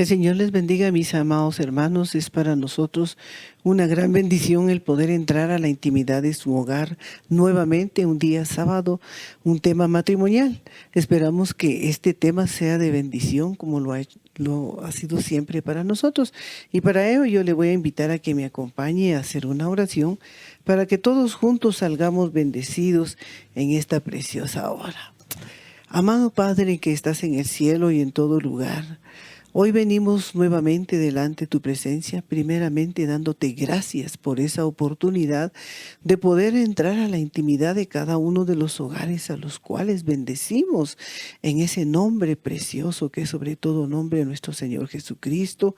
Que el Señor les bendiga, mis amados hermanos. Es para nosotros una gran bendición el poder entrar a la intimidad de su hogar nuevamente un día sábado, un tema matrimonial. Esperamos que este tema sea de bendición como lo ha sido siempre para nosotros. Y para ello yo le voy a invitar a que me acompañe a hacer una oración para que todos juntos salgamos bendecidos en esta preciosa hora. Amado Padre que estás en el cielo y en todo lugar, hoy venimos nuevamente delante de tu presencia, primeramente dándote gracias por esa oportunidad de poder entrar a la intimidad de cada uno de los hogares a los cuales bendecimos en ese nombre precioso que es sobre todo nombre de nuestro Señor Jesucristo.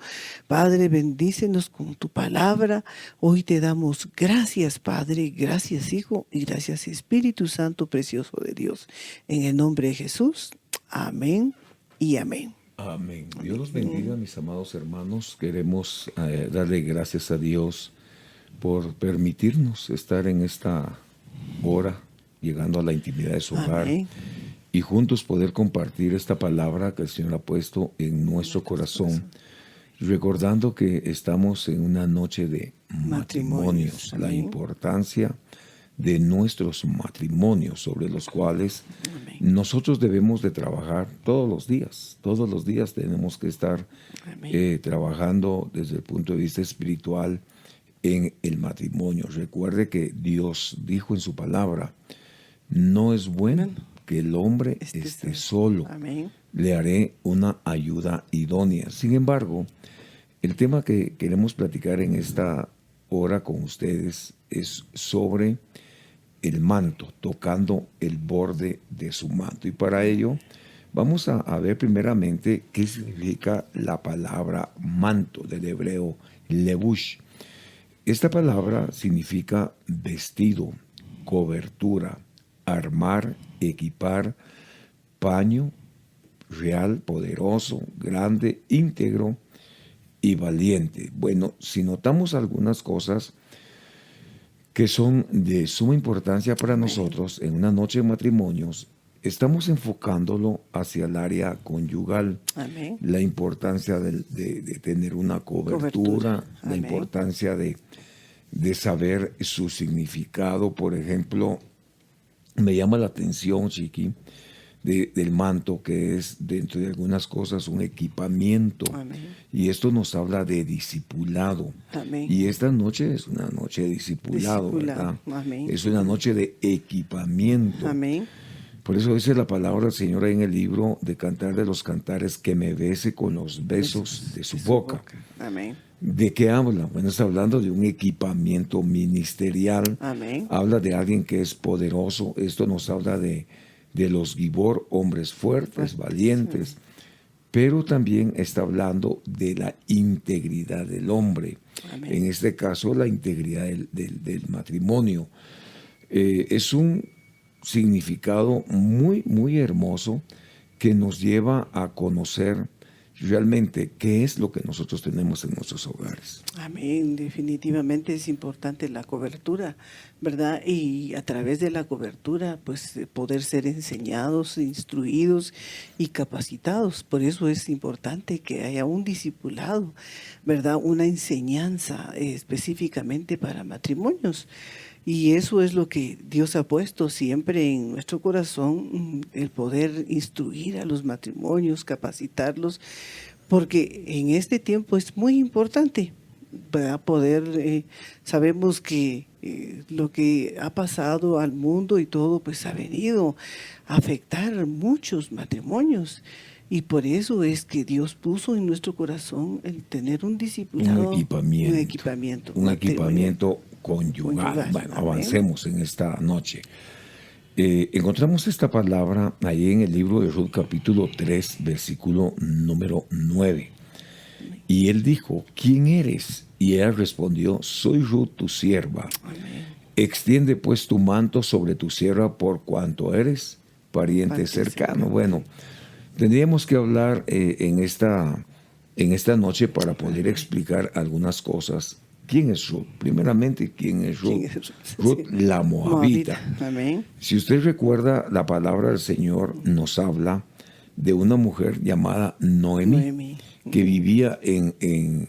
Padre, bendícenos con tu palabra. Hoy te damos gracias, Padre, gracias, Hijo, y gracias, Espíritu Santo precioso de Dios. En el nombre de Jesús, amén y amén. Amén. Dios los bendiga, mis amados hermanos. Queremos darle gracias a Dios por permitirnos estar en esta hora, llegando a la intimidad de su hogar, Amén. y juntos poder compartir esta palabra que el Señor ha puesto en nuestro corazón, recordando que estamos en una noche de matrimonios, la Amén. importancia de nuestros matrimonios sobre los cuales Amén. nosotros debemos de trabajar todos los días. Todos los días tenemos que estar trabajando desde el punto de vista espiritual en el matrimonio. Recuerde que Dios dijo en su palabra, no es bueno que el hombre esté solo. Amén. Le haré una ayuda idónea. Sin embargo, el tema que queremos platicar en esta hora con ustedes es sobre el manto, tocando el borde de su manto. Y para ello vamos a ver primeramente qué significa la palabra manto, del hebreo levush. Esta palabra significa vestido, cobertura, armar, equipar, paño, real, poderoso, grande, íntegro y valiente. Bueno, si notamos algunas cosas que son de suma importancia para nosotros en una noche de matrimonios, estamos enfocándolo hacia el área conyugal. Amén. La importancia de tener una cobertura. La importancia de saber su significado. Por ejemplo, me llama la atención, Chiqui, del manto, que es dentro de algunas cosas un equipamiento. Amén. Y esto nos habla de discipulado. Amén. Y esta noche es una noche de discipulado, ¿verdad? Amén. Es una noche de equipamiento. Amén. Por eso dice la palabra del Señor en el libro de Cantar de los Cantares, que me bese con los besos de su boca. Amén. ¿De qué habla? Bueno, está hablando de un equipamiento ministerial. Amén. Habla de alguien que es poderoso. Esto nos habla de los gibor, hombres fuertes, valientes. Pero también está hablando de la integridad del hombre. Amén. En este caso, la integridad del matrimonio. Es un significado muy, muy hermoso que nos lleva a conocer realmente qué es lo que nosotros tenemos en nuestros hogares. Amén. Definitivamente es importante la cobertura, ¿verdad? Y a través de la cobertura, pues poder ser enseñados, instruidos y capacitados. Por eso es importante que haya un discipulado, ¿verdad? Una enseñanza específicamente para matrimonios. Y eso es lo que Dios ha puesto siempre en nuestro corazón, el poder instruir a los matrimonios, capacitarlos, porque en este tiempo es muy importante para poder, sabemos que lo que ha pasado al mundo y todo, pues ha venido a afectar muchos matrimonios. Y por eso es que Dios puso en nuestro corazón el tener un discipulado, un equipamiento conyugal. Bueno, Amén. avancemos en esta noche. Encontramos esta palabra ahí en el libro de Ruth, capítulo 3, versículo número 9. Y él dijo, ¿quién eres? Y ella respondió, soy Ruth, tu sierva. Amén. Extiende pues tu manto sobre tu sierva por cuanto eres pariente cercano. Bueno, tendríamos que hablar en esta noche para poder explicar algunas cosas. ¿Quién es Ruth? Primeramente, ¿quién es Ruth? Ruth, la moabita. Amén. Si usted recuerda, la palabra del Señor nos habla de una mujer llamada Noemí, que vivía en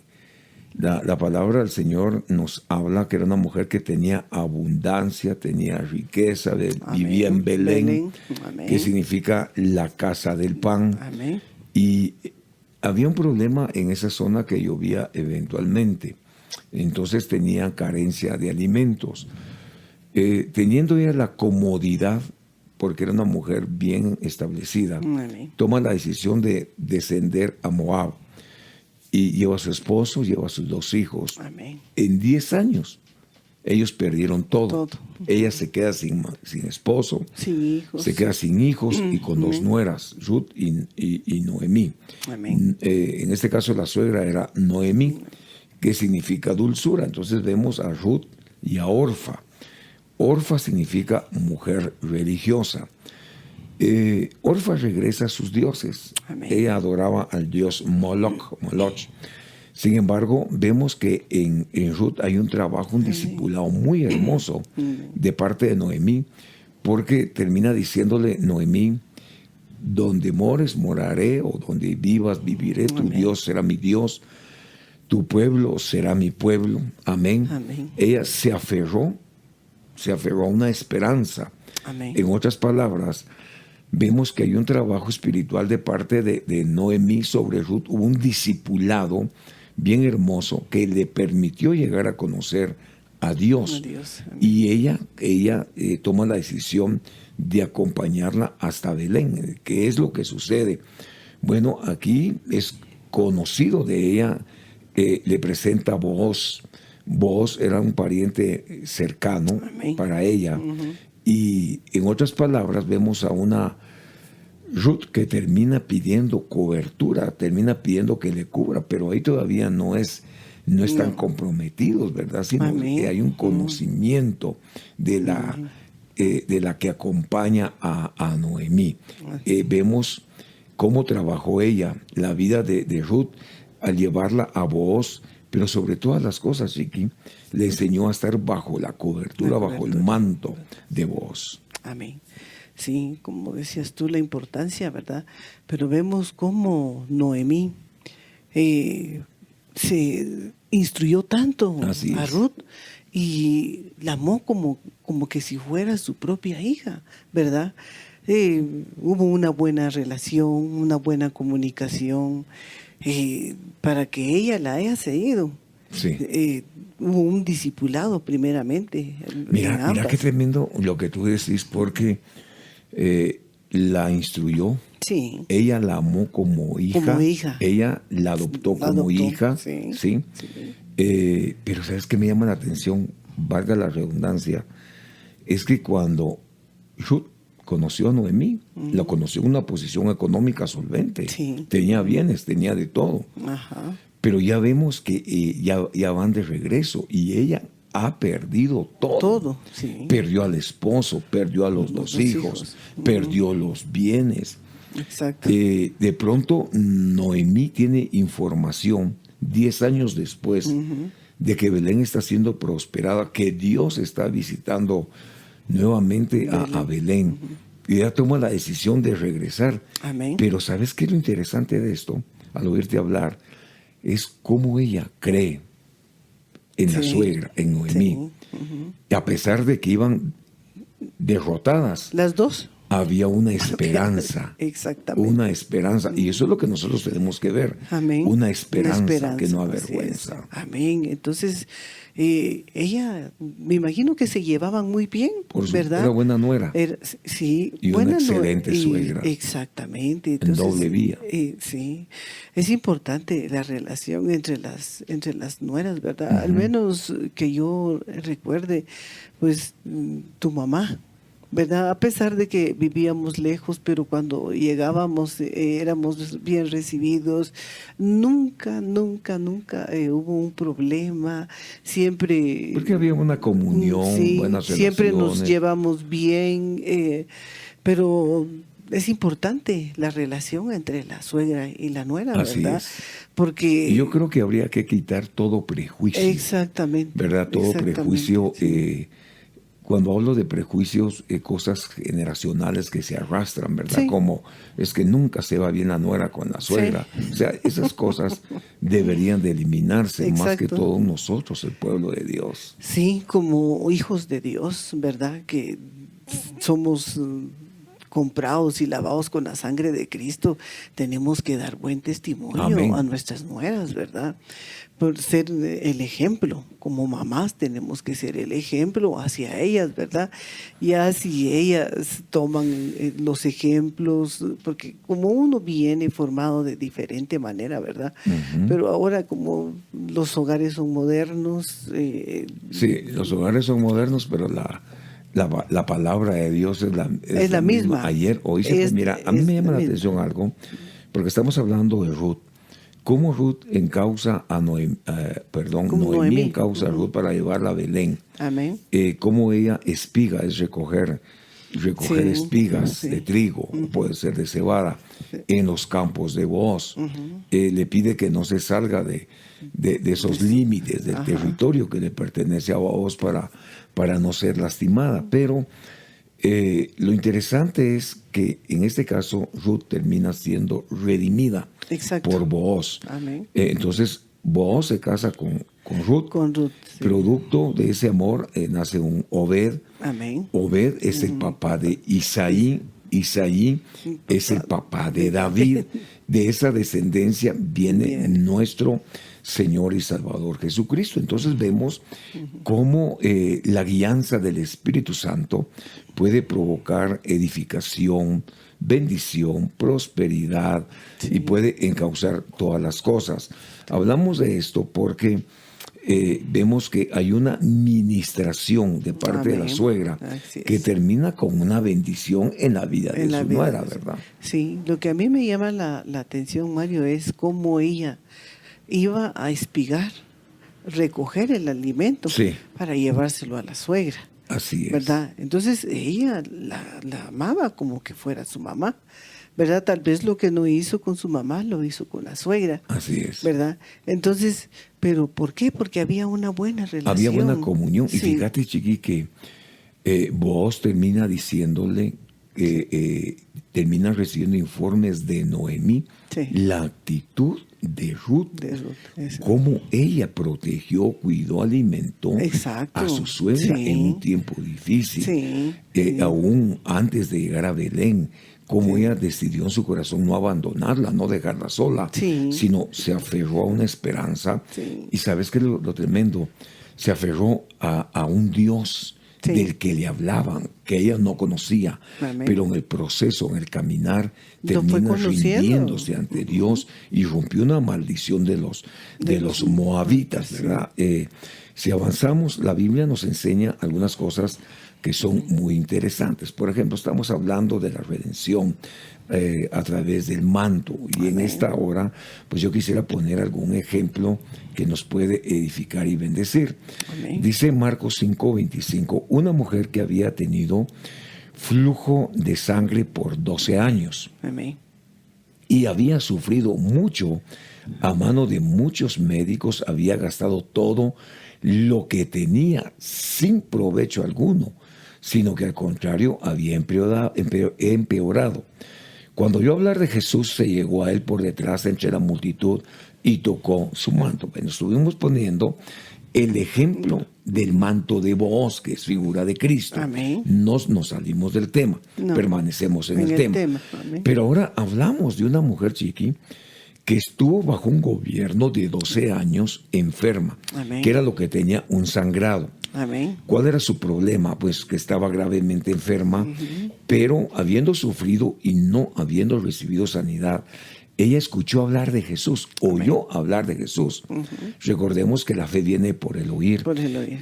la palabra del Señor nos habla que era una mujer que tenía abundancia, tenía riqueza, vivía en Belén, Amén. que significa la casa del pan. Amén. Y había un problema en esa zona que llovía eventualmente. Entonces tenía carencia de alimentos. Teniendo ella la comodidad, porque era una mujer bien establecida, Amén. toma la decisión de descender a Moab. Y lleva a su esposo, lleva a sus 2 hijos. Amén. En 10 años, ellos perdieron todo. Todo. Ella se queda sin esposo, Sin hijos. se queda sin hijos y con 2 nueras, Ruth y Noemí. Amén. En este caso la suegra era Noemí, que significa dulzura. Entonces vemos a Ruth y a Orfa. Orfa significa mujer religiosa. Orfa regresa a sus dioses. Amén. Ella adoraba al dios Moloch. Sin embargo, vemos que en Ruth hay un trabajo, un discipulado muy hermoso de parte de Noemí, porque termina diciéndole Noemí: donde mores, moraré, o donde vivas, viviré. Tu Amén. Dios será mi Dios, tu pueblo será mi pueblo. Amén. Amén. Ella se aferró a una esperanza. Amén. En otras palabras, vemos que hay un trabajo espiritual de parte de Noemí sobre Ruth. Hubo un discipulado bien hermoso que le permitió llegar a conocer a Dios. Adiós. Amén. Y ella toma la decisión de acompañarla hasta Belén. ¿Qué es lo que sucede? Bueno, aquí es conocido de ella, le presenta a Booz. Booz era un pariente cercano Amén. para ella. Y en otras palabras, vemos a una Ruth que termina pidiendo cobertura, termina pidiendo que le cubra, pero ahí todavía no están comprometidos, ¿verdad? Sino Amén. que hay un conocimiento de la que acompaña a Noemí. Vemos cómo trabajó ella la vida de Ruth al llevarla a Booz, pero sobre todas las cosas, Chiqui, le enseñó a estar bajo la cobertura, bajo el manto de Booz. Amén. Sí, como decías tú, la importancia, ¿verdad? Pero vemos cómo Noemí se instruyó tanto Así a es. Ruth y la amó como que si fuera su propia hija, ¿verdad? Hubo una buena relación, una buena comunicación, para que ella la haya seguido. Sí. Hubo un discipulado primeramente. Mira qué tremendo lo que tú decís, porque la instruyó, Sí. ella la amó como hija, Como hija. ella la adoptó como hija, sí. pero ¿sabes qué me llama la atención? Valga la redundancia, es que cuando Ruth conoció a Noemí, la conoció en una posición económica solvente, Sí. tenía bienes, tenía de todo, Ajá. pero ya vemos que ya van de regreso y ella ha perdido todo. Todo, sí. Perdió al esposo, perdió a los 2 hijos, perdió los bienes. Exacto. De pronto, Noemí tiene información 10 años después de que Belén está siendo prosperada, que Dios está visitando nuevamente a Belén. Y ella toma la decisión de regresar. Amén. Pero ¿sabes qué es lo interesante de esto? Al oírte hablar, es cómo ella cree en la suegra, en Noemí. Sí. A pesar de que iban derrotadas, Las dos. había una esperanza. Exactamente. Una esperanza. Y eso es lo que nosotros tenemos que ver. Amén. Una esperanza que no así avergüenza. es. Amén. Entonces, ella, me imagino que se llevaban muy bien, ¿verdad? Era buena nuera. Sí, Y buena una excelente suegra. Exactamente. En doble vía. Sí, es importante la relación entre las nueras, ¿verdad? Al menos que yo recuerde, pues tu mamá, ¿verdad? A pesar de que vivíamos lejos, pero cuando llegábamos éramos bien recibidos. Nunca hubo un problema. Siempre... Porque había una comunión, sí, buenas siempre nos relaciones. llevamos bien, pero es importante la relación entre la suegra y la nuera, Así ¿verdad? es. Porque... Y yo creo que habría que quitar todo prejuicio. Exactamente. ¿Verdad? Todo exactamente, prejuicio. sí. cuando hablo de prejuicios, cosas generacionales que se arrastran, ¿verdad? Sí. Como es que nunca se va bien la nuera con la suegra. O sea, esas cosas deberían de eliminarse, más que Exacto. todos nosotros, el pueblo de Dios. Sí, como hijos de Dios, ¿verdad? Que somos comprados y lavados con la sangre de Cristo, tenemos que dar buen testimonio Amén. a nuestras nueras, ¿verdad? Por ser el ejemplo. Como mamás tenemos que ser el ejemplo hacia ellas, ¿verdad? Ya si ellas toman los ejemplos, porque como uno viene formado de diferente manera, ¿verdad? Pero ahora como los hogares son modernos, Sí, los hogares son modernos, pero la palabra de Dios es la la misma. misma. Ayer, hoy, mira, a mí Es me llama la la misma. atención algo, porque estamos hablando de Ruth. ¿Cómo Ruth encausa a Como Noemí Noemí. encausa a Ruth para llevarla a Belén? Amén. Cómo ella espiga, es recoger Sí, espigas sí. de trigo, puede ser de cebada, en los campos de Booz. Le pide que no se salga de esos límites del territorio que le pertenece a Booz para no ser lastimada. Pero lo interesante es que en este caso Ruth termina siendo redimida Exacto. por Booz. Amén. Entonces Booz se casa con Ruth. Con Ruth. Sí. Producto de ese amor nace un Obed. Amén. Obed es el papá de Isaí. Isaí es el papá de David. De esa descendencia viene nuestro Señor y Salvador Jesucristo. Entonces vemos cómo la guianza del Espíritu Santo puede provocar edificación, bendición, prosperidad y puede encauzar todas las cosas. Hablamos de esto porque vemos que hay una ministración de parte de la suegra que termina con una bendición en la vida de su nuera, ¿verdad? Sí, lo que a mí me llama la atención, Mario, es cómo ella iba a espigar, recoger el alimento para llevárselo a la suegra. Así es. ¿Verdad? Entonces ella la amaba como que fuera su mamá. ¿Verdad? Tal vez lo que no hizo con su mamá lo hizo con la suegra. Así es. ¿Verdad? Entonces, ¿pero por qué? Porque había una buena relación. Había buena comunión. Sí. Y fíjate, Chiqui, que Booz termina diciéndole, termina recibiendo informes de Noemí, la actitud de Ruth, cómo ella protegió, cuidó, alimentó a su suegra en un tiempo difícil, aún antes de llegar a Belén. Cómo ella decidió en su corazón no abandonarla, no dejarla sola, sino se aferró a una esperanza. Y ¿sabes qué es lo tremendo? Se aferró a un Dios del que le hablaban, que ella no conocía. Amén. Pero en el proceso, en el caminar, termina rindiéndose ante Dios y rompió una maldición de los moabitas, ¿verdad? Si avanzamos, la Biblia nos enseña algunas cosas que son muy interesantes. Por ejemplo, estamos hablando de la redención a través del manto. Y en esta hora, pues yo quisiera poner algún ejemplo que nos puede edificar y bendecir. Amén. Dice Marcos 5:25, una mujer que había tenido flujo de sangre por 12 años. Amén. Y había sufrido mucho a mano de muchos médicos, había gastado todo lo que tenía sin provecho alguno, sino que al contrario había empeorado. Cuando oyó hablar de Jesús, se llegó a él por detrás entre la multitud y tocó su manto. Bueno, estuvimos poniendo el ejemplo del manto de Booz, que es figura de Cristo. Amén. Nos salimos del tema, permanecemos en el tema. Pero ahora hablamos de una mujer, Chiqui, que estuvo bajo un gobierno de 12 años enferma, que era lo que tenía un sangrado. Amén. ¿Cuál era su problema? Pues que estaba gravemente enferma, pero habiendo sufrido y no habiendo recibido sanidad, ella escuchó hablar de Jesús, oyó hablar de Jesús. Recordemos que la fe viene por el oír.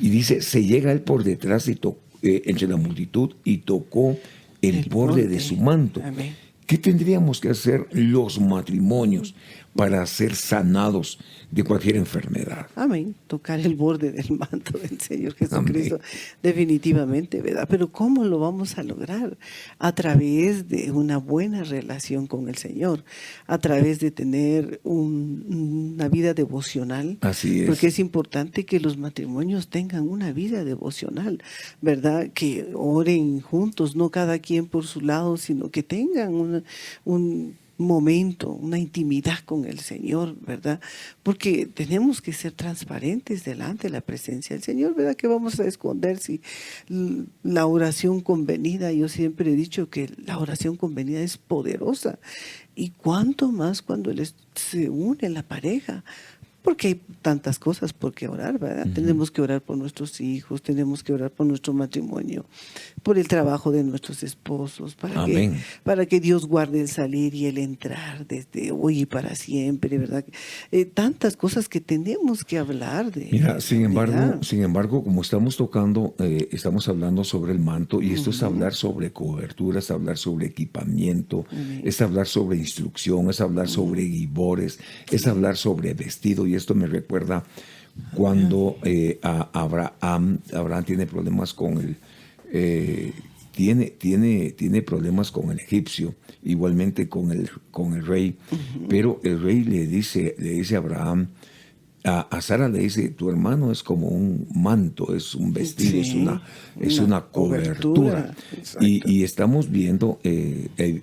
Y dice, se llega a él por detrás y entre la multitud y tocó el borde de su manto. Amén. ¿Qué tendríamos que hacer los matrimonios para ser sanados de cualquier enfermedad? Amén. Tocar el borde del manto del Señor Jesucristo, Amén. definitivamente, ¿verdad? Pero ¿cómo lo vamos a lograr? A través de una buena relación con el Señor, a través de tener una vida devocional, Así porque es. es importante que los matrimonios tengan una vida devocional, ¿verdad? Que oren juntos, no cada quien por su lado, sino que tengan un momento, una intimidad con el Señor, ¿verdad? Porque tenemos que ser transparentes delante de la presencia del Señor, ¿verdad? Que vamos a esconder si la oración convenida, yo siempre he dicho que la oración convenida es poderosa, y cuánto más cuando se une la pareja. Porque hay tantas cosas por qué orar, ¿verdad? Tenemos que orar por nuestros hijos, tenemos que orar por nuestro matrimonio, por el trabajo de nuestros esposos, Amén. para que Dios guarde el salir y el entrar desde hoy y para siempre, ¿verdad? Tantas cosas que tenemos que hablar de Mira, la unidad. sin embargo, como estamos tocando, estamos hablando sobre el manto, y esto es hablar sobre cobertura, es hablar sobre equipamiento, Amén. es hablar sobre instrucción, es hablar sobre guibores, es hablar sobre vestido, y esto me recuerda cuando Abraham tiene problemas con tiene problemas con el egipcio, igualmente con el rey, pero el rey le dice a Abraham, a Sara le dice, tu hermano es como un manto, es un vestido, Sí, es una una cobertura. cobertura, exacto. Y estamos viendo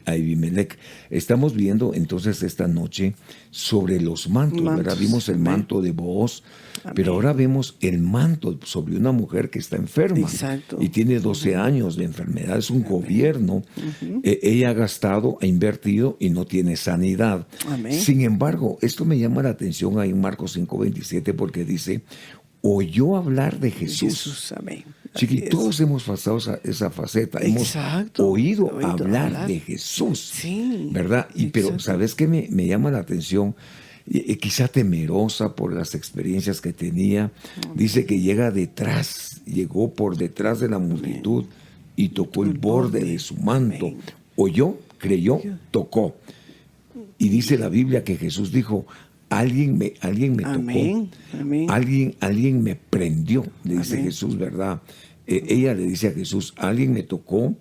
a Abimelech, estamos viendo entonces esta noche sobre los mantos, ¿verdad? Mantos, Vimos el amén. manto de Booz, Amén. pero ahora vemos el manto sobre una mujer que está enferma. Exacto. Y tiene 12 años de enfermedad, es un gobierno. Ella ha gastado, ha invertido y no tiene sanidad. Amén. Sin embargo, esto me llama la atención ahí en Marcos 5:27, porque dice, oyó hablar de Jesús. Jesús, amén. Chiqui, Así es. todos hemos pasado esa faceta, Exacto. hemos oído Oído hablar de Jesús, Sí, ¿verdad? Pero exacto. ¿sabes qué me llama la atención? Quizá temerosa por las experiencias que tenía. Dice que llegó por detrás de la multitud y tocó el borde de su manto. Amén. Oyó, creyó, tocó. Y dice la Biblia que Jesús dijo, alguien me Amén. tocó, Amén. alguien me prendió, le dice Amén. Jesús, ¿verdad? Ella le dice a Jesús, alguien me tocó,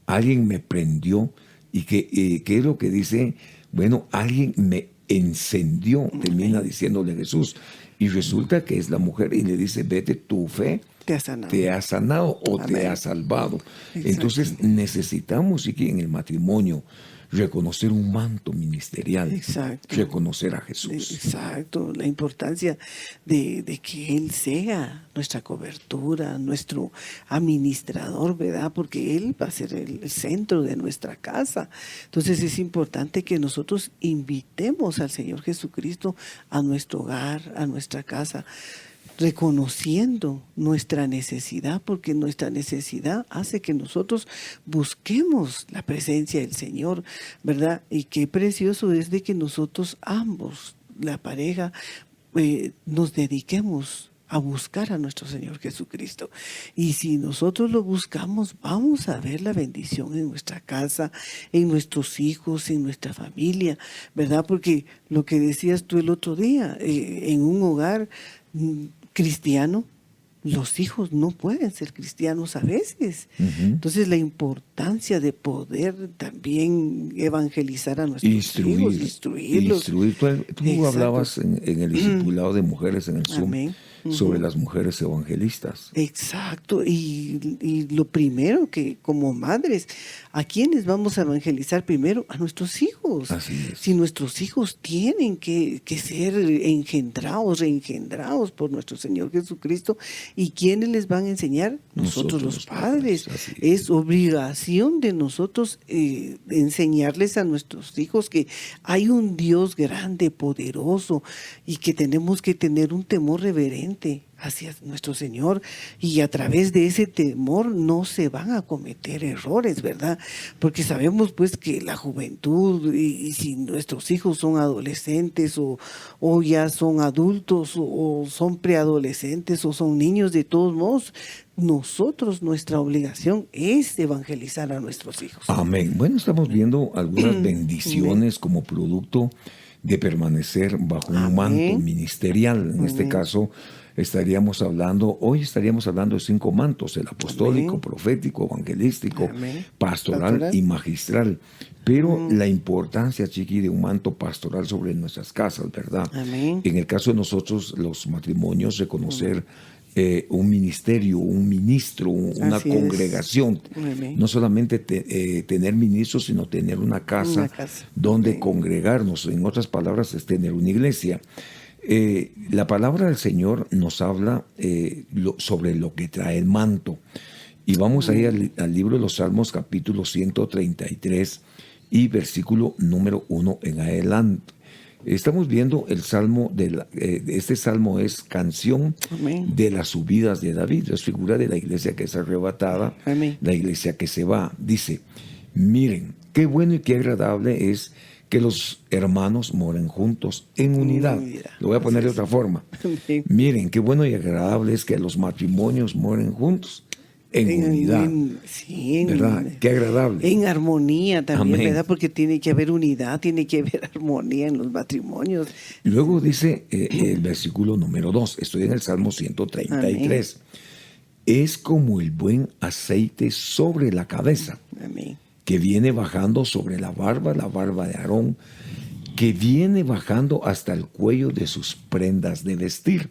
alguien me prendió. ¿Y qué es lo que dice? Bueno, alguien me encendió, termina diciéndole Jesús. Y resulta que es la mujer y le dice, vete, tu fe Te ha sanado. te ha sanado o te Amén. ha salvado. Exacto. Entonces necesitamos, y que en el matrimonio, reconocer un manto ministerial, Exacto. reconocer a Jesús. Exacto, la importancia de que Él sea nuestra cobertura, nuestro administrador, ¿verdad? Porque Él va a ser el centro de nuestra casa. Entonces es importante que nosotros invitemos al Señor Jesucristo a nuestro hogar, a nuestra casa, reconociendo nuestra necesidad, porque nuestra necesidad hace que nosotros busquemos la presencia del Señor, ¿verdad? Y qué precioso es de que nosotros ambos, la pareja, nos dediquemos a buscar a nuestro Señor Jesucristo. Y si nosotros lo buscamos, vamos a ver la bendición en nuestra casa, en nuestros hijos, en nuestra familia, ¿verdad? Porque lo que decías tú el otro día, en un hogar cristiano, los hijos no pueden ser cristianos a veces. Entonces la importancia de poder también evangelizar a nuestros hijos, instruirlos. Instruir. Tú Exacto. hablabas en el discipulado de mujeres en el Zoom Amén. sobre las mujeres evangelistas. Exacto, y lo primero que como madres, ¿a quiénes vamos a evangelizar primero? A nuestros hijos. Así es. Si nuestros hijos tienen que ser engendrados, reengendrados por nuestro Señor Jesucristo, ¿y quiénes les van a enseñar? Nosotros los padres. Así Es obligación de nosotros enseñarles a nuestros hijos que hay un Dios grande, poderoso, y que tenemos que tener un temor reverente hacia nuestro Señor, y a través de ese temor no se van a cometer errores, ¿verdad? Porque sabemos pues que la juventud, y si nuestros hijos son adolescentes o ya son adultos o son preadolescentes o son niños, de todos modos, nuestra obligación es evangelizar a nuestros hijos. Amén. Bueno, estamos viendo algunas bendiciones como producto de permanecer bajo un manto ministerial. En este caso, hoy estaríamos hablando de 5 mantos: el apostólico, profético, evangelístico, pastoral y magistral. Pero la importancia, Chiqui, de un manto pastoral sobre nuestras casas, ¿verdad? Amén. En el caso de nosotros, los matrimonios, reconocer un ministerio, un ministro, una congregación. No solamente tener ministros, sino tener una casa donde congregarnos. En otras palabras, es tener una iglesia. La palabra del Señor nos habla sobre lo que trae el manto. Y vamos a ir al libro de los Salmos, capítulo 133 y versículo número 1 en adelante. Estamos viendo el salmo, este salmo es canción de las subidas de David, es figura de la iglesia que es arrebatada, la iglesia que se va. Dice: miren, qué bueno y qué agradable es que los hermanos moren juntos en unidad. Lo voy a poner de otra forma. Miren, qué bueno y agradable es que los matrimonios moren juntos en unidad. ¿Verdad? Qué agradable. En armonía también, ¿verdad? Porque tiene que haber unidad, tiene que haber armonía en los matrimonios. Y luego dice el versículo número 2, estoy en el Salmo 133. Es como el buen aceite sobre la cabeza, que viene bajando sobre la barba de Aarón, que viene bajando hasta el cuello de sus prendas de vestir.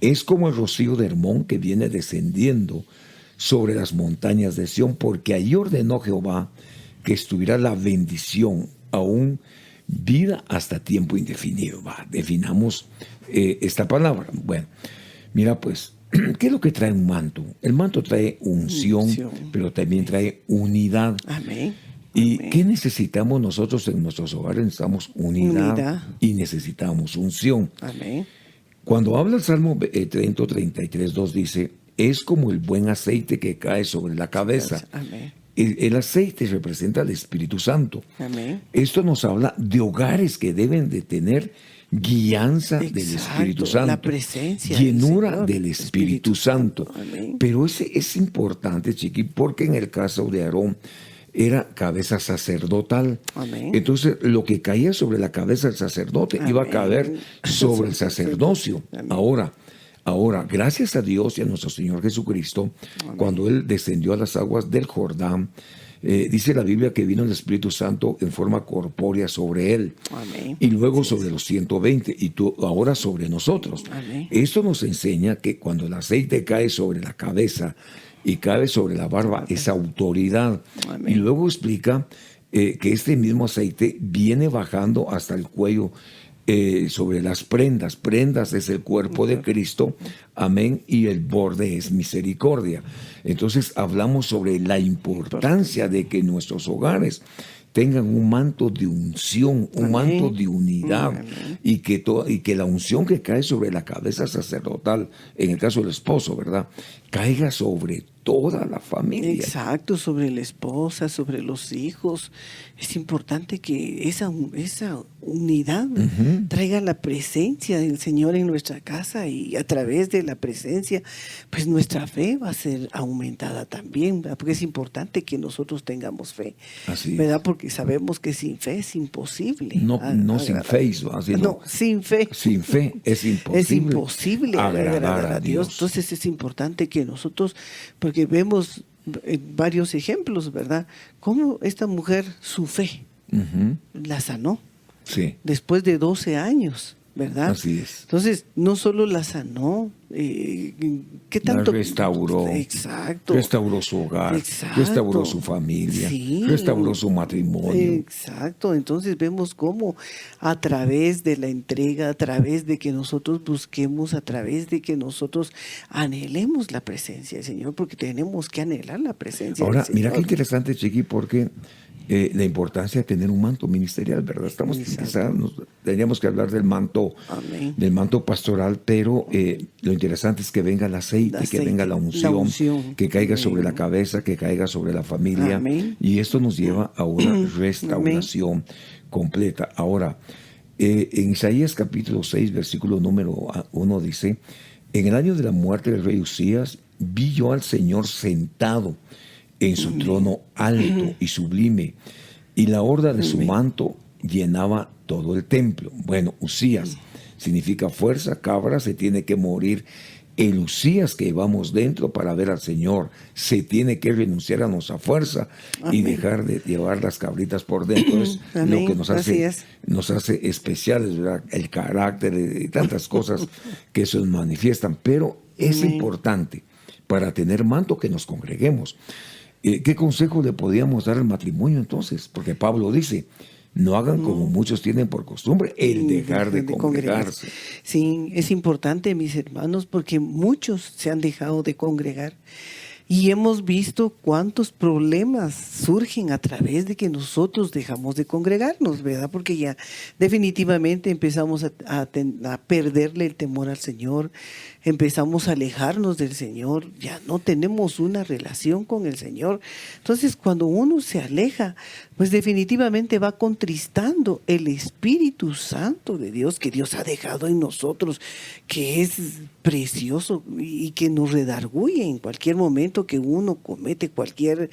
Es como el rocío de Hermón, que viene descendiendo sobre las montañas de Sión, porque allí ordenó Jehová que estuviera la bendición, aún vida hasta tiempo indefinido. Definamos esta palabra. Bueno, mira pues, ¿qué es lo que trae un manto? El manto trae unción, pero también trae unidad. ¿Y qué necesitamos nosotros en nuestros hogares? Necesitamos unidad. Y necesitamos unción. Cuando habla el Salmo 133:2 dice: es como el buen aceite que cae sobre la cabeza. El aceite representa al Espíritu Santo. Esto nos habla de hogares que deben de tener guianza del Espíritu Santo, la presencia, llenura del Espíritu Santo. Pero es importante, Chiqui, porque en el caso de Aarón era cabeza sacerdotal. Entonces, lo que caía sobre la cabeza del sacerdote iba a caer sobre el sacerdocio. Ahora, gracias a Dios y a nuestro Señor Jesucristo, cuando Él descendió a las aguas del Jordán, dice la Biblia que vino el Espíritu Santo en forma corpórea sobre Él. Y luego sobre los 120, y ahora sobre nosotros. Esto nos enseña que cuando el aceite cae sobre la cabeza y cae sobre la barba, es autoridad. Y luego explica que este mismo aceite viene bajando hasta el cuello, sobre las prendas. Prendas es el cuerpo de Cristo, amén, y el borde es misericordia. Entonces hablamos sobre la importancia de que nuestros hogares tengan un manto de unción, un manto de unidad, y que la unción que cae sobre la cabeza sacerdotal, en el caso del esposo, ¿verdad?, caiga sobre toda la familia. Exacto, sobre la esposa, sobre los hijos. Es importante que esa unidad traiga la presencia del Señor en nuestra casa, y a través de la presencia, pues nuestra fe va a ser aumentada también, ¿verdad? Porque es importante que nosotros tengamos fe. Así ¿verdad? es. Porque sabemos que sin fe es imposible. No sin fe, sin fe. Sin fe es imposible. Es imposible agradar a Dios. Entonces es importante que nosotros, porque vemos varios ejemplos, ¿verdad? Cómo esta mujer, su fe, la sanó. Sí. Después de 12 años, ¿verdad? Así es. Entonces, no solo la sanó, ¿qué tanto? La restauró. Exacto. Restauró su hogar. Exacto. Restauró su familia. Sí. Restauró su matrimonio. Exacto. Entonces vemos cómo a través de la entrega, a través de que nosotros busquemos, a través de que nosotros anhelemos la presencia del Señor, porque tenemos que anhelar la presencia Ahora, del Señor. mira qué interesante, Chiqui, porque la importancia de tener un manto ministerial, ¿verdad? Tendríamos que hablar Amén. del manto pastoral, pero lo interesante es que venga el aceite, que venga la unción, que caiga sobre la cabeza, que caiga sobre la familia. Amén. Y esto nos lleva a una restauración completa. Ahora, en Isaías capítulo 6, versículo número 1 dice: en el año de la muerte del rey Usías, vi yo al Señor sentado en su trono alto y sublime, y la orla de su manto llenaba todo el templo. Bueno, Usías significa fuerza, cabra, se tiene que morir el Usías que llevamos dentro para ver al Señor. Se tiene que renunciar a nuestra fuerza y dejar de llevar las cabritas por dentro. Es lo que nos hace especiales, ¿verdad? El carácter y tantas cosas que se nos manifiestan. Pero es importante para tener manto que nos congreguemos. ¿Qué consejo le podíamos dar al matrimonio entonces? Porque Pablo dice: no hagan como muchos tienen por costumbre, el dejar de congregarse. Sí, es importante, mis hermanos, porque muchos se han dejado de congregar. Y hemos visto cuántos problemas surgen a través de que nosotros dejamos de congregarnos, ¿verdad? Porque ya definitivamente empezamos a perderle el temor al Señor, empezamos a alejarnos del Señor, ya no tenemos una relación con el Señor. Entonces, cuando uno se aleja, pues definitivamente va contristando el Espíritu Santo de Dios que Dios ha dejado en nosotros, que es precioso y que nos redarguye en cualquier momento que uno comete cualquier,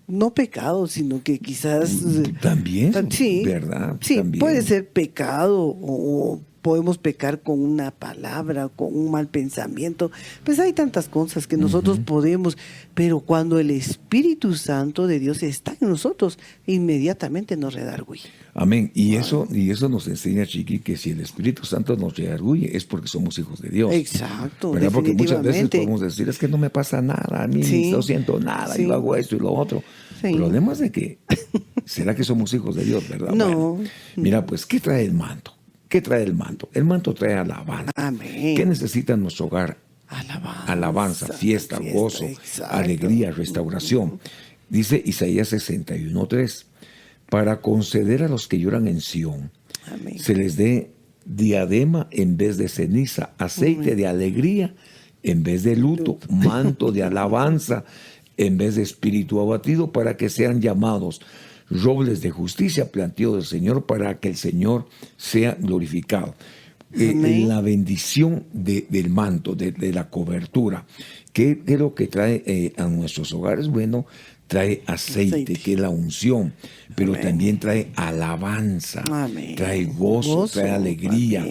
no pecado, sino que quizás... También, sí, ¿verdad? Sí, también puede ser pecado o podemos pecar con una palabra, con un mal pensamiento. Pues hay tantas cosas que nosotros podemos, pero cuando el Espíritu Santo de Dios está en nosotros, inmediatamente nos redarguye. Amén. Y eso nos enseña, Chiqui, que si el Espíritu Santo nos redarguye es porque somos hijos de Dios. Exacto, ¿verdad? Porque muchas veces definitivamente. podemos decir: es que no me pasa nada, a mí no siento nada, yo hago esto y lo otro. Sí. El problema es de que, ¿será que somos hijos de Dios, verdad? No. Bueno, mira, pues, ¿qué trae el manto? ¿Qué trae el manto? El manto trae alabanza. Amén. ¿Qué necesita nuestro hogar? Alabanza, fiesta, gozo, exacto. alegría, restauración. Dice Isaías 61:3: para conceder a los que lloran en Sión, Amén. se les dé diadema en vez de ceniza, aceite de alegría en vez de luto, manto de alabanza en vez de espíritu abatido, para que sean llamados robles de justicia, plantío del Señor, para que el Señor sea glorificado. La bendición del manto, de la cobertura. ¿Qué es lo que trae a nuestros hogares? Bueno, trae aceite, que es la unción, pero también trae alabanza, trae gozo, trae alegría.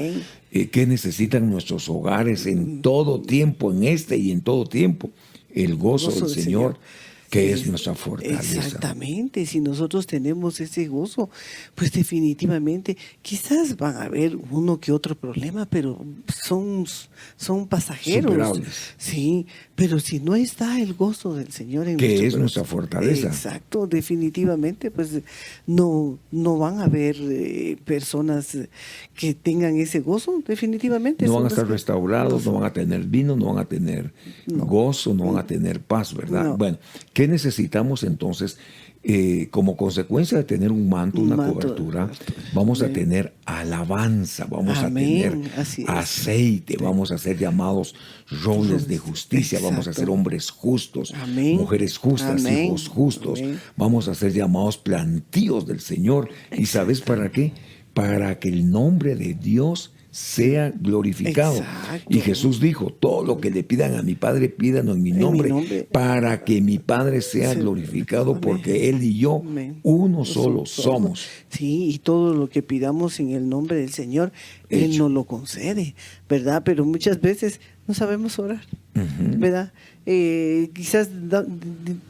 ¿Qué necesitan nuestros hogares en todo tiempo, en este y en todo tiempo? El gozo del Señor, que es nuestra fortaleza. Exactamente, si nosotros tenemos ese gozo, pues definitivamente quizás van a haber uno que otro problema, pero son pasajeros. Superables. Sí, pero si no está el gozo del Señor en que es nuestra fortaleza. Exacto, definitivamente, pues no van a haber personas que tengan ese gozo, definitivamente. No van a estar restaurados, no van a tener vino, no van a tener gozo, no van a tener paz, ¿verdad? No. Bueno, ¿qué necesitamos entonces? Como consecuencia de tener un manto, una cobertura, vamos a tener alabanza, vamos a tener aceite, vamos a ser llamados robles de justicia, vamos a ser hombres justos, mujeres justas, hijos justos, vamos a ser llamados plantíos del Señor. ¿Y sabes para qué? Para que el nombre de Dios sea glorificado. Exacto. Y Jesús dijo: todo lo que le pidan a mi Padre, pídanlo en mi nombre, para que mi Padre sea glorificado, porque Él y yo uno solo somos. Sí, y todo lo que pidamos en el nombre del Señor, Él nos lo concede, ¿verdad? Pero muchas veces no sabemos orar, ¿verdad? Quizás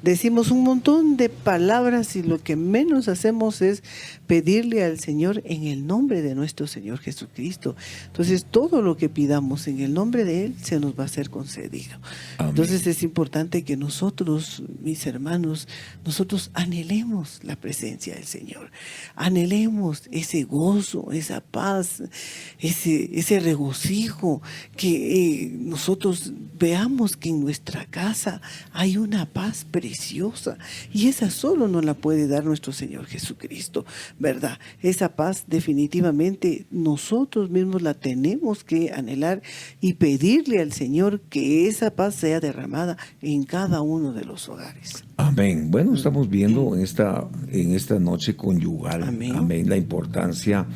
decimos un montón de palabras y lo que menos hacemos es pedirle al Señor en el nombre de nuestro Señor Jesucristo. Entonces, todo lo que pidamos en el nombre de Él se nos va a ser concedido. Amén. Entonces, es importante que nosotros, mis hermanos, nosotros anhelemos la presencia del Señor. Anhelemos ese gozo, esa paz, ese regocijo, que nosotros veamos que en nuestra casa hay una paz preciosa y esa solo nos la puede dar nuestro Señor Jesucristo, ¿verdad? Esa paz definitivamente nosotros mismos la tenemos que anhelar y pedirle al Señor que esa paz sea derramada en cada uno de los hogares. Amén. Bueno, estamos viendo en esta noche conyugal, amén, la importancia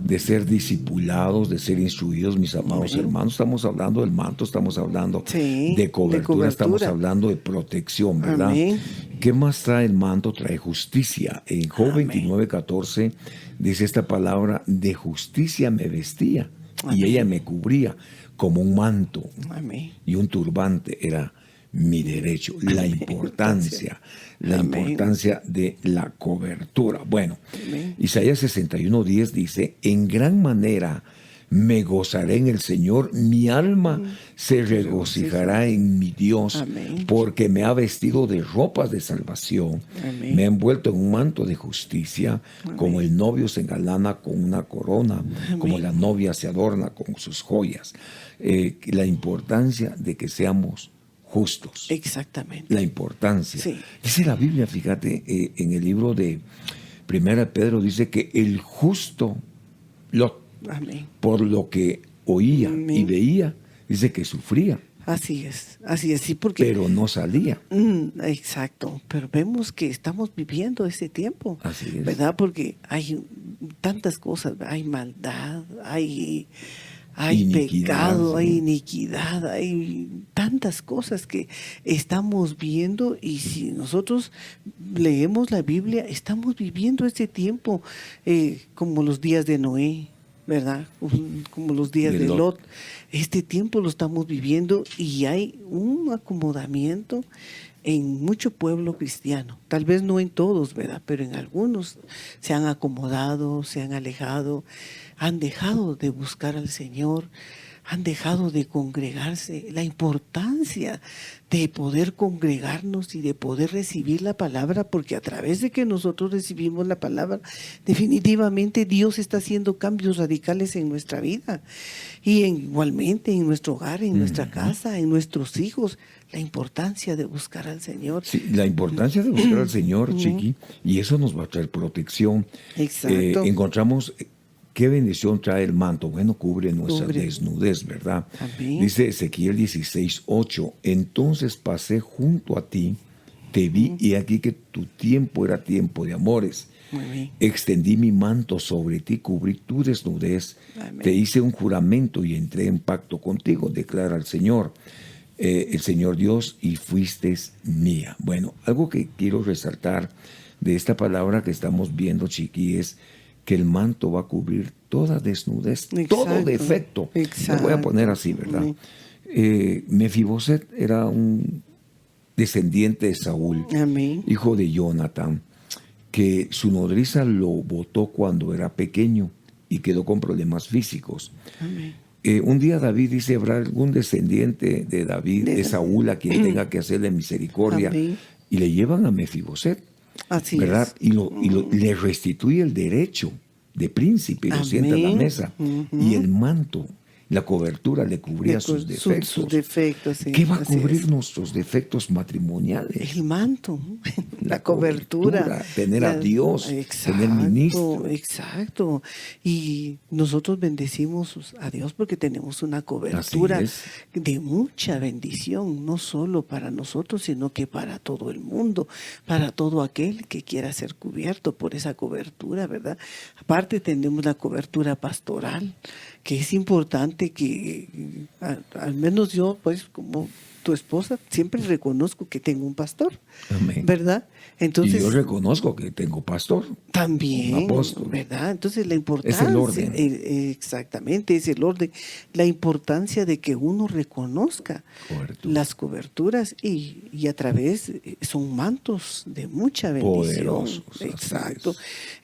de ser discipulados, de ser instruidos, mis amados hermanos. Estamos hablando del manto, estamos hablando de cobertura, estamos hablando de protección, ¿verdad? Amén. ¿Qué más trae el manto? Trae justicia. En Job 29:14 dice esta palabra: de justicia me vestía y ella me cubría como un manto. Amén. Y un turbante era mi derecho. La importancia de la cobertura. Bueno, Isaías 61:10 dice: en gran manera me gozaré en el Señor, mi alma se regocijará en mi Dios, porque me ha vestido de ropas de salvación, me ha envuelto en un manto de justicia, como el novio se engalana con una corona, como la novia se adorna con sus joyas. La importancia de que seamos justos. Exactamente. La importancia. Sí. Dice la Biblia, fíjate, en el libro de 1 Pedro dice que el justo, por lo que oía y veía, dice que sufría. Así es, sí, porque... Pero no salía. Exacto, pero vemos que estamos viviendo ese tiempo. Así es. ¿Verdad? Porque hay tantas cosas, hay maldad, hay pecado, hay iniquidad, hay tantas cosas que estamos viendo, y si nosotros leemos la Biblia, estamos viviendo este tiempo como los días de Noé, ¿verdad? Como los días de Lot. Este tiempo lo estamos viviendo y hay un acomodamiento en mucho pueblo cristiano, tal vez no en todos, ¿verdad? Pero en algunos se han acomodado, se han alejado, han dejado de buscar al Señor, han dejado de congregarse. La importancia de poder congregarnos y de poder recibir la palabra, porque a través de que nosotros recibimos la palabra, definitivamente Dios está haciendo cambios radicales en nuestra vida, y igualmente en nuestro hogar, en nuestra casa, en nuestros hijos. La importancia de buscar al Señor. Sí, la importancia de buscar al Señor, Chiqui, y eso nos va a traer protección. Exacto. Encontramos qué bendición trae el manto. Bueno, cubre nuestra desnudez, ¿verdad? Amén. Dice Ezequiel 16:8: entonces pasé junto a ti, te vi, y aquí que tu tiempo era tiempo de amores. Extendí mi manto sobre ti, cubrí tu desnudez. Amén. Te hice un juramento y entré en pacto contigo, declara el Señor. El Señor Dios, y fuiste mía. Bueno, algo que quiero resaltar de esta palabra que estamos viendo, Chiqui, es que el manto va a cubrir toda desnudez, todo defecto. Lo voy a poner así, ¿verdad? Mefiboset era un descendiente de Saúl, hijo de Jonatán, que su nodriza lo botó cuando era pequeño y quedó con problemas físicos. Un día David dice: ¿habrá algún descendiente de David, de Saúl, a quien tenga que hacerle misericordia? Y le llevan a Mefiboset, ¿verdad? Y le restituye el derecho de príncipe, lo sienta en la mesa. Y el manto, la cobertura, le cubría sus defectos. Sus defectos, sí. ¿Qué va a cubrir nuestros defectos matrimoniales? El manto, la cobertura. Tener a Dios, tener ministro. Exacto. Y nosotros bendecimos a Dios porque tenemos una cobertura de mucha bendición, no solo para nosotros, sino que para todo el mundo, para todo aquel que quiera ser cubierto por esa cobertura, ¿verdad? Aparte tenemos la cobertura pastoral, que es importante que, al menos yo, pues, como tu esposa, siempre reconozco que tengo un pastor. Amén. ¿Verdad? Entonces, y yo reconozco que tengo pastor. También, un apóstol. ¿verdad? Entonces la importancia, es el orden. Exactamente, es el orden. La importancia de que uno reconozca las coberturas y a través, son mantos de mucha bendición. Poderosos. Exacto.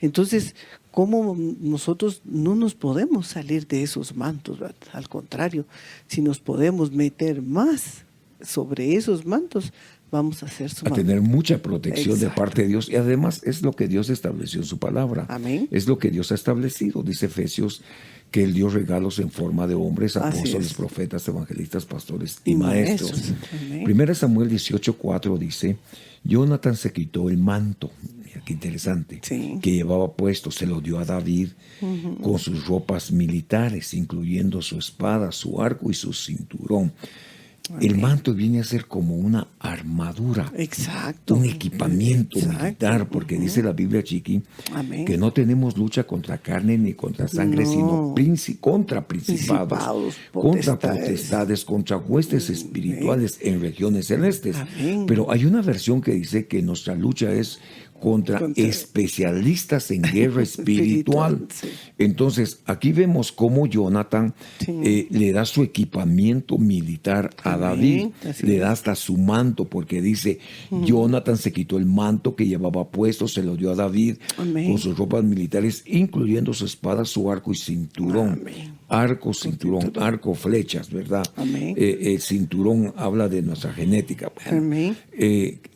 Entonces, ¿cómo nosotros no nos podemos salir de esos mantos? ¿Verdad? Al contrario, si nos podemos meter más sobre esos mantos, vamos a ser a sumamente. tener mucha protección de Exacto. parte de Dios. Y además es lo que Dios estableció en su palabra. Amén. Es lo que Dios ha establecido. Dice Efesios que Él dio regalos en forma de hombres, Así apóstoles, es. profetas, evangelistas, pastores y Y maestros. maestros. Amén. 1 Samuel 18:4 dice, Jonathan se quitó el manto, mira qué interesante, Sí. que llevaba puesto, se lo dio a David con sus ropas militares, incluyendo su espada, su arco y su cinturón. El Amén. manto viene a ser como una armadura, Exacto. un equipamiento Exacto. militar, porque dice la Biblia, Chiqui, Amén. que no tenemos lucha contra carne ni contra sangre, No. sino contra principados, Principados, contra potestades. potestades, contra huestes espirituales en regiones celestes. Amén. Pero hay una versión que dice que nuestra lucha es contra especialistas en guerra espiritual. Sí. Entonces, aquí vemos cómo Jonathan Sí. le da su equipamiento militar a Amén. David, Así le es. da hasta su manto, porque dice, Jonathan se quitó el manto que llevaba puesto, se lo dio a David Amén. con sus ropas militares, incluyendo su espada, su arco y cinturón. Amén. Arco, cinturón, arco, flechas, ¿verdad? Amén. Cinturón habla de nuestra genética. Bueno, Amén.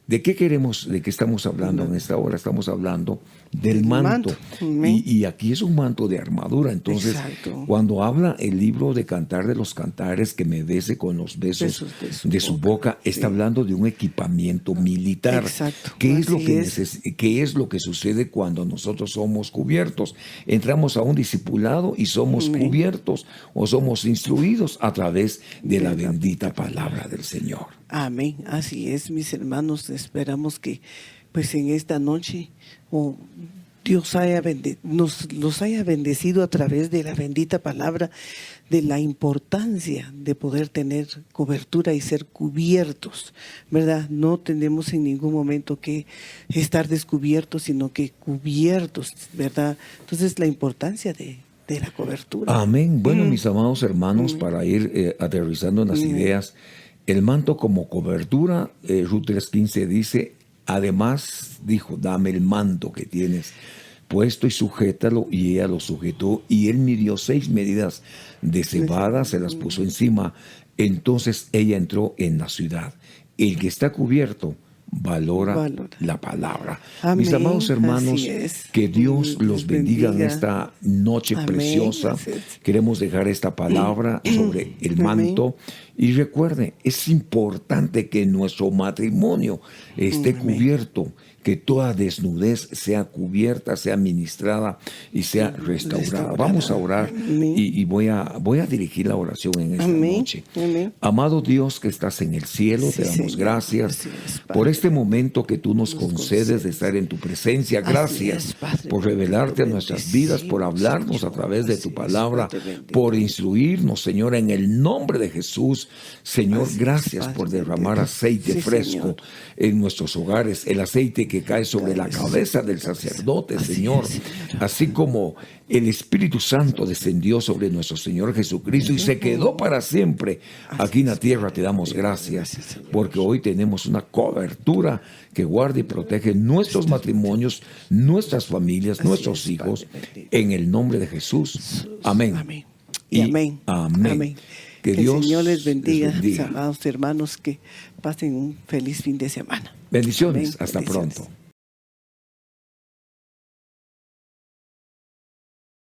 ¿de qué estamos hablando en esta hora? Estamos hablando del Del manto. manto. Amén. Y aquí es un manto de armadura. Entonces, Exacto. cuando habla el libro de Cantar de los Cantares, que me bese con los besos Besos de su boca, está hablando de un equipamiento militar. Exacto. ¿Qué es, lo Así que es. qué es lo que sucede cuando nosotros somos cubiertos? Entramos a un discipulado y somos Amén. cubiertos o somos instruidos a través de la bendita palabra del Señor. Amén. Así es, mis hermanos. Esperamos que pues en esta noche Dios los haya bendecido a través de la bendita palabra, de la importancia de poder tener cobertura y ser cubiertos, ¿verdad? No tenemos en ningún momento que estar descubiertos, sino que cubiertos, ¿verdad? Entonces, la importancia de la cobertura. Amén. Bueno, mis amados hermanos, para ir aterrizando en las ideas, el manto como cobertura, Ruth 3:15 dice, además dijo, dame el manto que tienes puesto y sujétalo, y ella lo sujetó, y él midió 6 medidas de cebada, se las puso encima. Entonces ella entró en la ciudad. El que está cubierto valora la palabra. Amén. Mis amados hermanos, Así es. que Dios los bendiga en esta noche Amén. preciosa. Así es. Queremos dejar esta palabra sobre el manto. Y recuerde, es importante que nuestro matrimonio esté cubierto, que toda desnudez sea cubierta, sea ministrada y sea restaurada. Vamos a orar y voy a dirigir la oración en esta noche. Amén. Amado Dios que estás en el cielo, te damos Señor. gracias Así es, por Padre. este momento que tú nos concedes de estar en tu presencia. Así Gracias es, Padre. por revelarte a nuestras vidas, por hablarnos a través de tu palabra, por instruirnos, Señor, en el nombre de Jesús. Señor, Así es, gracias Padre por derramar bendito. aceite Sí, fresco Señor. en nuestros hogares, el aceite que cae sobre la cabeza del sacerdote, Así Señor, es, Señor. así como el Espíritu Santo descendió sobre nuestro Señor Jesucristo y se quedó para siempre aquí en la tierra. Te damos gracias porque hoy tenemos una cobertura que guarda y protege nuestros matrimonios, nuestras familias, nuestros es, hijos, Padre bendito. en el nombre de Jesús. Amén. Amén. Y amén. Amén. Que Dios el Señor les bendiga, bendiga. amados hermanos, que pasen un feliz fin de semana. Bendiciones. Amén. Hasta Bendiciones. pronto.